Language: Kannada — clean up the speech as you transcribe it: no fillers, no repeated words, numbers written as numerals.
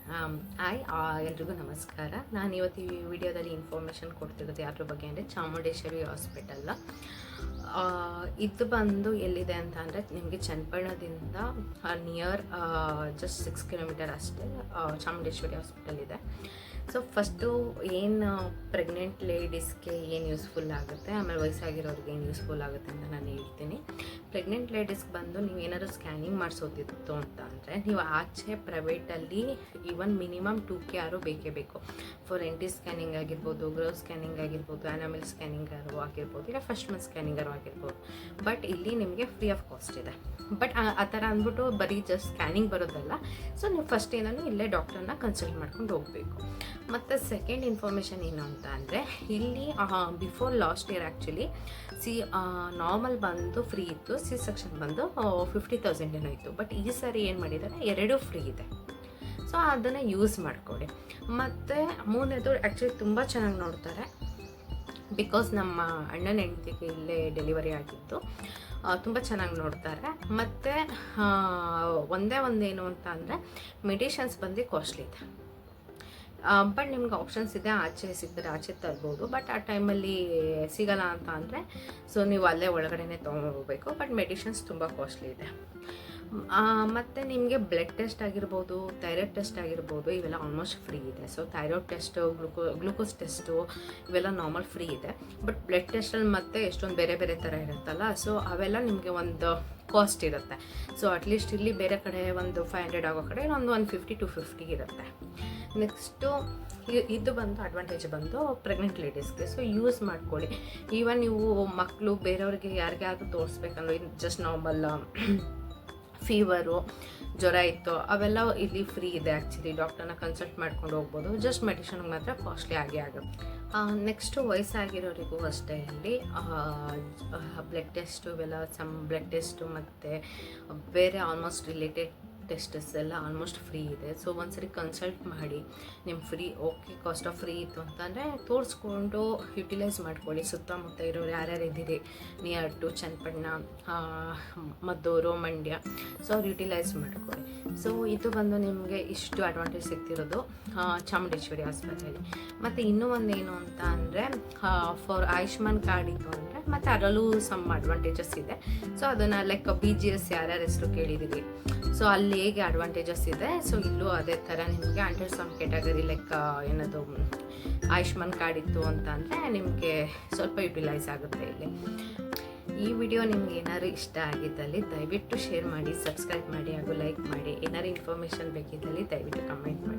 ಹಾಯ್ ಎಲ್ರಿಗೂ ನಮಸ್ಕಾರ. ನಾನು ಇವತ್ತು ಈ ವಿಡಿಯೋದಲ್ಲಿ ಇನ್ಫಾರ್ಮೇಷನ್ ಕೊಡ್ತಿರೋದು ಯಾದ್ರ ಬಗ್ಗೆ ಅಂದರೆ ಚಾಮುಂಡೇಶ್ವರಿ ಹಾಸ್ಪಿಟಲ್. ಇದು ಬಂದು ಎಲ್ಲಿದೆ ಅಂತ ಅಂದರೆ ನಿಮಗೆ ಚನ್ನಪಟ್ಟಣದಿಂದ ನಿಯರ್ ಜಸ್ಟ್ 6 ಕಿಲೋಮೀಟರ್ ಅಷ್ಟೇ ಚಾಮುಂಡೇಶ್ವರಿ ಹಾಸ್ಪಿಟಲ್ ಇದೆ. ಸೊ ಫಸ್ಟು ಏನು ಪ್ರೆಗ್ನೆಂಟ್ ಲೇಡೀಸ್ಗೆ ಏನು ಯೂಸ್ಫುಲ್ ಆಗುತ್ತೆ, ಆಮೇಲೆ ವಯಸ್ಸಾಗಿರೋರಿಗೆ ಏನು ಯೂಸ್ಫುಲ್ ಆಗುತ್ತೆ ಅಂತ ನಾನು ಹೇಳ್ತೀನಿ. ಪ್ರೆಗ್ನೆಂಟ್ ಲೇಡೀಸ್ಗೆ ಬಂದು ನೀವು ಏನಾದರೂ ಸ್ಕ್ಯಾನಿಂಗ್ ಮಾಡಿಸೋದಿತ್ತು ಅಂತ ಅಂದರೆ ನೀವು ಆಚೆ ಪ್ರೈವೇಟಲ್ಲಿ ಈವನ್ ಮಿನಿಮಮ್ 2K ಆರು ಬೇಕೇ ಬೇಕು. ಫಾರ್ NT ಸ್ಕ್ಯಾನಿಂಗ್ ಆಗಿರ್ಬೋದು, ಗ್ರೋವ್ ಸ್ಕ್ಯಾನಿಂಗ್ ಆಗಿರ್ಬೋದು, ಆ್ಯನಿಮಲ್ ಸ್ಕ್ಯಾನಿಂಗರು ಆಗಿರ್ಬೋದು, ಇಲ್ಲ ಫಸ್ಟ್ ಮಂತ್ ಸ್ಕ್ಯಾನಿಂಗರು ಆಗಿರ್ಬೋದು. ಬಟ್ ಇಲ್ಲಿ ನಿಮಗೆ ಫ್ರೀ ಆಫ್ ಕಾಸ್ಟ್ ಇದೆ. ಬಟ್ ಆ ಥರ ಅಂದ್ಬಿಟ್ಟು ಬರೀ ಜಸ್ಟ್ ಸ್ಕ್ಯಾನಿಂಗ್ ಬರೋದಲ್ಲ. ಸೊ ನೀವು ಫಸ್ಟ್ ಏನೋ ಇಲ್ಲೇ ಡಾಕ್ಟರ್ನ ಕನ್ಸಲ್ಟ್ ಮಾಡ್ಕೊಂಡು ಹೋಗಬೇಕು. ಮತ್ತು ಸೆಕೆಂಡ್ ಇನ್ಫಾರ್ಮೇಷನ್ ಏನು ಅಂತ ಅಂದರೆ ಇಲ್ಲಿ before last year actually normal ಬಂದು ಫ್ರೀ ಇತ್ತು, ಸೆಕ್ಷನ್ ಬಂದು 50,000 ಏನೋ ಇತ್ತು. ಬಟ್ ಈ ಸಾರಿ ಏನು ಮಾಡಿದ್ದಾರೆ, 2 ಫ್ರೀ ಇದೆ. ಸೊ ಅದನ್ನು ಯೂಸ್ ಮಾಡಿಕೊಡಿ. ಮತ್ತು ಮೂರನೇದು ಆ್ಯಕ್ಚುಲಿ ತುಂಬ ಚೆನ್ನಾಗಿ ನೋಡ್ತಾರೆ. ಬಿಕಾಸ್ ನಮ್ಮ ಅಣ್ಣನ ಹೆಂಡತಿಗೆ ಇಲ್ಲೇ ಡೆಲಿವರಿ ಆಗಿತ್ತು, ತುಂಬ ಚೆನ್ನಾಗಿ ನೋಡ್ತಾರೆ. ಮತ್ತು ಒಂದೇನು ಅಂತ ಅಂದರೆ ಮೆಡಿಷನ್ಸ್ ಬಂದು ಕಾಸ್ಟ್ಲಿ ಇದೆ. ಬಟ್ ನಿಮ್ಗೆ ಆಪ್ಷನ್ಸ್ ಇದೆ, ಆಚೆ ಸಿಗ್ತಾರೆ, ಆಚೆ ತರ್ಬೋದು. ಬಟ್ ಆ ಟೈಮಲ್ಲಿ ಸಿಗಲ್ಲ ಅಂತ ಅಂದರೆ ಸೊ ನೀವು ಅಲ್ಲೇ ಒಳಗಡೆ ತೊಗೊಂಡೋಗ್ಬೇಕು. ಬಟ್ ಮೆಡಿಷನ್ಸ್ ತುಂಬ ಕಾಸ್ಟ್ಲಿ ಇದೆ. ಮತ್ತು ನಿಮಗೆ ಬ್ಲಡ್ ಟೆಸ್ಟ್ ಆಗಿರ್ಬೋದು, ಥೈರಾಯ್ಡ್ ಟೆಸ್ಟ್ ಆಗಿರ್ಬೋದು, ಇವೆಲ್ಲ ಆಲ್ಮೋಸ್ಟ್ ಫ್ರೀ ಇದೆ. So thyroid test, glucose test ಇವೆಲ್ಲ ನಾರ್ಮಲ್ ಫ್ರೀ ಇದೆ. ಬಟ್ ಬ್ಲಡ್ ಟೆಸ್ಟಲ್ಲಿ ಮತ್ತೆ ಎಷ್ಟೊಂದು ಬೇರೆ ಬೇರೆ ಥರ ಇರುತ್ತಲ್ಲ, ಸೊ ಅವೆಲ್ಲ ನಿಮಗೆ ಒಂದು ಕಾಸ್ಟ್ ಇರುತ್ತೆ. ಸೊ ಅಟ್ಲೀಸ್ಟ್ ಇಲ್ಲಿ ಬೇರೆ ಕಡೆ ಒಂದು 500 ಆಗೋ ಕಡೆ ಒಂದು 150-250 ಇರುತ್ತೆ. ನೆಕ್ಸ್ಟು ಇದು ಬಂದು ಅಡ್ವಾಂಟೇಜ್ ಬಂದು ಪ್ರೆಗ್ನೆಂಟ್ ಲೇಡೀಸ್ಗೆ. ಸೊ ಯೂಸ್ ಮಾಡ್ಕೊಳ್ಳಿ. ಈವನ್ ನೀವು ಮಕ್ಕಳು ಬೇರೆಯವ್ರಿಗೆ ಯಾರಿಗಾದ್ರೂ ತೋರಿಸ್ಬೇಕಂದ್ರೆ ಜಸ್ಟ್ ನಾರ್ಮಲ್ ಫೀವರು, ಜ್ವರ ಇತ್ತು, ಅವೆಲ್ಲ ಇಲ್ಲಿ ಫ್ರೀ ಇದೆ. ಆ್ಯಕ್ಚುಲಿ ಡಾಕ್ಟರ್ನ ಕನ್ಸಲ್ಟ್ ಮಾಡ್ಕೊಂಡು ಹೋಗ್ಬೋದು. ಜಸ್ಟ್ ಮೆಡಿಷನ್ಗೆ ಮಾತ್ರ ಕಾಸ್ಟ್ಲಿ ಆಗುತ್ತೆ. ನೆಕ್ಸ್ಟು ವಯಸ್ಸಾಗಿರೋರಿಗೂ ಅಷ್ಟೇ ಇಲ್ಲಿ ಬ್ಲಡ್ ಟೆಸ್ಟು ಇವೆಲ್ಲ ಬ್ಲಡ್ ಟೆಸ್ಟು ಮತ್ತು ಬೇರೆ ಆಲ್ಮೋಸ್ಟ್ ರಿಲೇಟೆಡ್ ಟೆಸ್ಟಸ್ ಎಲ್ಲ ಆಲ್ಮೋಸ್ಟ್ ಫ್ರೀ ಇದೆ. ಸೊ ಒಂದ್ಸರಿ ಕನ್ಸಲ್ಟ್ ಮಾಡಿ. ನಿಮ್ಮ free okay, cost of free ಇತ್ತು ಅಂತಂದರೆ ತೋರಿಸ್ಕೊಂಡು ಯುಟಿಲೈಸ್ ಮಾಡ್ಕೊಳ್ಳಿ. ಸುತ್ತಮುತ್ತ ಇರೋರು ಯಾರ್ಯಾರು ಇದ್ದೀರಿ near to Channapatna, Maddur, Mandya, so ಅವ್ರು ಯುಟಿಲೈಸ್ ಮಾಡ್ಕೊಳ್ಳಿ. ಸೊ ಇದು ಬಂದು ನಿಮಗೆ ಇಷ್ಟು ಅಡ್ವಾಂಟೇಜ್ ಸಿಗ್ತಿರೋದು ಚಾಮುಂಡೇಶ್ವರಿ ಆಸ್ಪತ್ರೆಯಲ್ಲಿ. ಮತ್ತು ಇನ್ನೂ ಒಂದೇನು ಅಂತ ಅಂದರೆ ಫಾರ್ ಆಯುಷ್ಮಾನ್ ಕಾರ್ಡ್ ಇತ್ತು ಅಂದರೆ ಮತ್ತು ಅದರಲ್ಲೂ ಸಮ್ ಅಡ್ವಾಂಟೇಜಸ್ ಇದೆ. ಸೊ ಅದನ್ನು ಲೈಕ್ BGS ಯಾರ್ಯಾರ ಹೆಸರು ಕೇಳಿದ್ದೀರಿ, ಸೊ ಅಲ್ಲಿ ಹೇಗೆ ಅಡ್ವಾಂಟೇಜಸ್ ಇದೆ, ಸೊ ಇಲ್ಲೂ ಅದೇ ಥರ ನಿಮಗೆ ಅಂಡರ್ ಸಮ್ ಕೆಟಗರಿ ಲೈಕ್ ಏನದು ಆಯುಷ್ಮಾನ್ ಕಾರ್ಡ್ ಇತ್ತು ಅಂತ ಅಂದರೆ ನಿಮಗೆ ಸ್ವಲ್ಪ ಯುಟಿಲೈಸ್ ಆಗುತ್ತೆ ಇಲ್ಲಿ. ಈ ವಿಡಿಯೋ ನಿಮ್ಗೆ ಏನಾದ್ರು ಇಷ್ಟ ಆಗಿದ್ದಲ್ಲಿ ದಯವಿಟ್ಟು ಶೇರ್ ಮಾಡಿ, ಸಬ್ಸ್ಕ್ರೈಬ್ ಮಾಡಿ ಹಾಗೂ ಲೈಕ್ ಮಾಡಿ. ಏನಾದ್ರು ಇನ್ಫಾರ್ಮೇಷನ್ ಬೇಕಿದ್ದಲ್ಲಿ ದಯವಿಟ್ಟು ಕಮೆಂಟ್ ಮಾಡಿ.